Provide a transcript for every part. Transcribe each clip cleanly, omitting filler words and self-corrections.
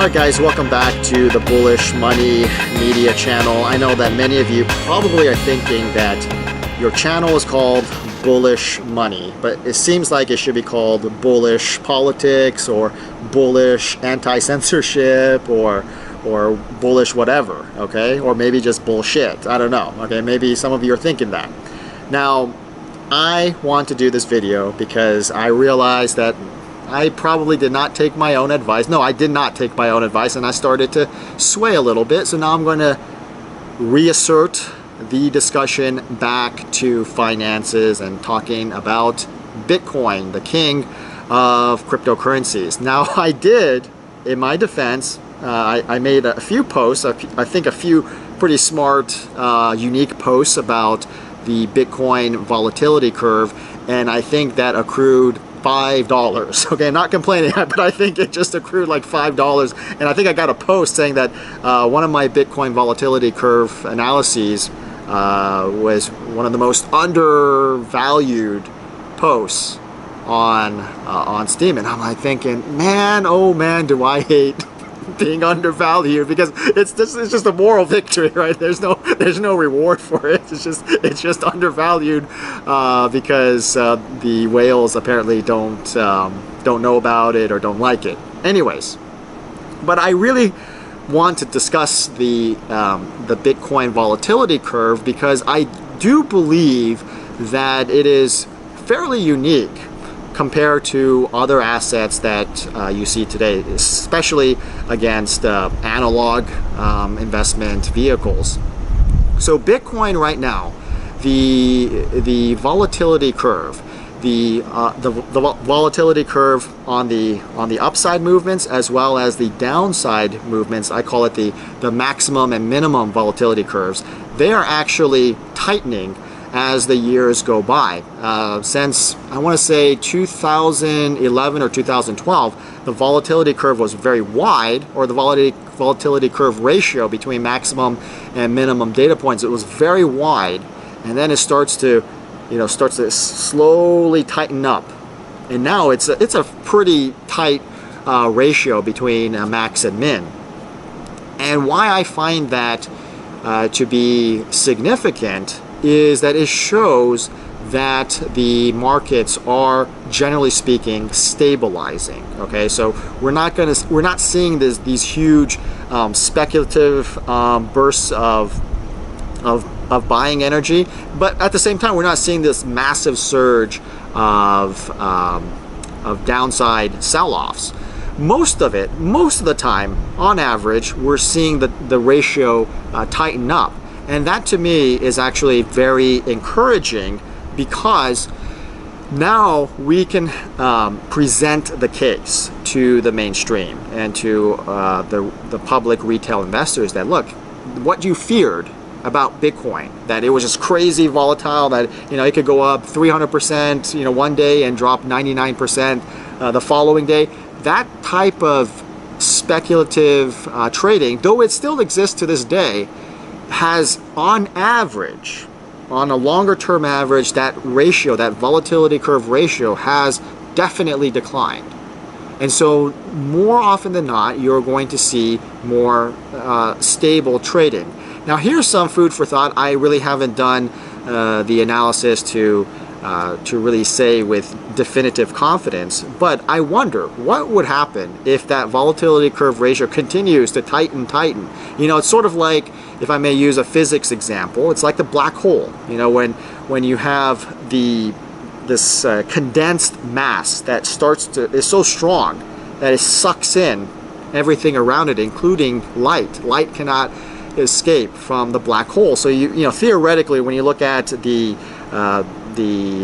Alright guys, welcome back to the Bullish Money Media channel. I know that many of you probably are thinking that your channel is called Bullish Money, but it seems like it should be called Bullish Politics or Bullish Anti-Censorship or Bullish whatever, okay? Or maybe just bullshit, I don't know, okay? Maybe some of you are thinking that. Now, I want to do this video because I realized that I probably did not take my own advice. No, I did not take my own advice, and I started to sway a little bit. So now I'm going to reassert the discussion back to finances and talking about Bitcoin, the king of cryptocurrencies. Now, I did, in my defense, I made a few posts, I think a few pretty smart, unique posts about the Bitcoin volatility curve, and I think that accrued $5. Okay, I'm not complaining, but I think it just accrued like $5. And I think I got a post saying that one of my Bitcoin volatility curve analyses was one of the most undervalued posts on Steam. And I'm like thinking, man, oh man, do I hate being undervalued, because it's just a moral victory, right? There's no reward for it. It's just undervalued because the whales apparently don't know about it or don't like it. Anyways, but I really want to discuss the Bitcoin volatility curve because I do believe that it is fairly unique compared to other assets that you see today, especially against analog investment vehicles. So Bitcoin right now, the volatility curve, the volatility curve on the upside movements as well as the downside movements, I call it the maximum and minimum volatility curves, they are actually tightening as the years go by. Since, I want to say 2011 or 2012, the volatility curve was very wide, or the volatility curve ratio between maximum and minimum data points, it was very wide, and then it starts to slowly tighten up. And now it's a pretty tight ratio between max and min. And why I find that to be significant is that it shows that the markets are, generally speaking, stabilizing. Okay, so we're not seeing these huge speculative bursts of buying energy, but at the same time, we're not seeing this massive surge of downside sell-offs. Most of the time, on average, we're seeing the ratio tighten up. And that to me is actually very encouraging, because now we can present the case to the mainstream and to the public retail investors that, look, what you feared about Bitcoin, that it was just crazy volatile, that it could go up 300% one day and drop 99% the following day, that type of speculative trading, though it still exists to this day, has on average, on a longer term average, that ratio, that volatility curve ratio, has definitely declined. And so more often than not, you're going to see more stable trading. Now here's some food for thought. I really haven't done the analysis to really say with definitive confidence, but I wonder what would happen if that volatility curve ratio continues to tighten. It's sort of like, if I may use a physics example, it's like the black hole. When you have this condensed mass that is so strong that it sucks in everything around it, including light. Light cannot escape from the black hole. So theoretically, when you look at the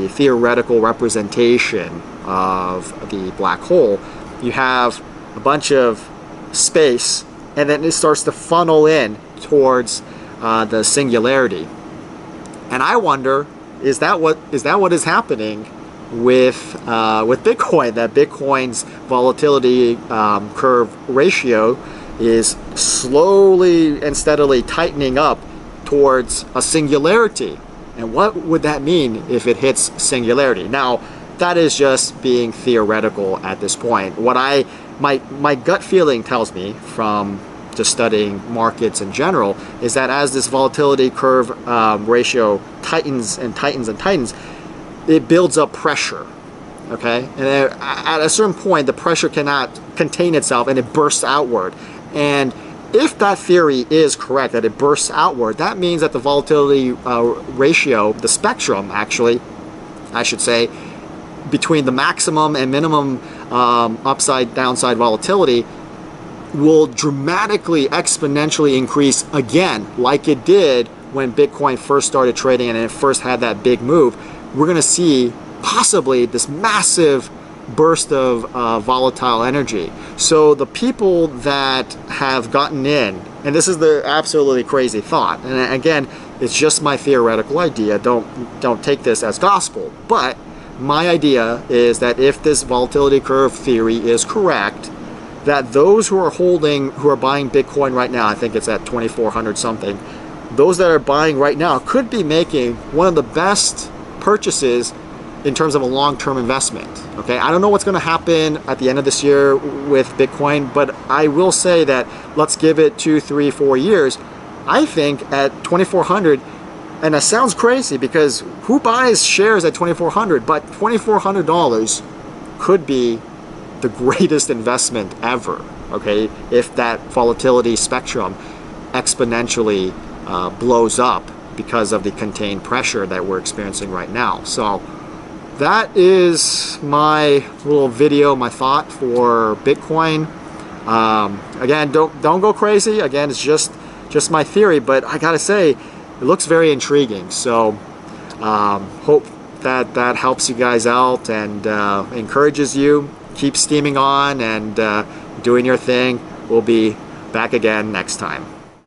theoretical representation of the black hole, you have a bunch of space, and then it starts to funnel in towards the singularity. And I wonder, is that what is happening with Bitcoin? That Bitcoin's volatility curve ratio is slowly and steadily tightening up towards a singularity. And what would that mean if it hits singularity? Now, that is just being theoretical at this point. What I my gut feeling tells me from just studying markets in general is that as this volatility curve ratio tightens and tightens and tightens, it builds up pressure. Okay, and at a certain point, the pressure cannot contain itself and it bursts outward. And if that theory is correct, that it bursts outward, that means that the volatility ratio, the spectrum actually, I should say, between the maximum and minimum upside downside volatility will dramatically exponentially increase again, like it did when Bitcoin first started trading and it first had that big move. We're going to see possibly this massive burst of volatile energy. So the people that have gotten in, and this is the absolutely crazy thought, and again, it's just my theoretical idea, don't take this as gospel, but my idea is that if this volatility curve theory is correct, that those who are buying Bitcoin right now, I think it's at 2,400 something, those that are buying right now could be making one of the best purchases in terms of a long-term investment. Okay, I don't know what's going to happen at the end of this year with Bitcoin, but I will say that let's give it 2, 3, 4 years. I think at 2,400, and that sounds crazy because who buys shares at 2,400? But $2,400 could be the greatest investment ever. Okay, if that volatility spectrum exponentially blows up because of the contained pressure that we're experiencing right now. So that is my little video, my thought for Bitcoin. Again, don't go crazy. Again, it's just my theory, but I gotta say, it looks very intriguing. So hope that helps you guys out and encourages you. Keep steaming on and doing your thing. We'll be back again next time.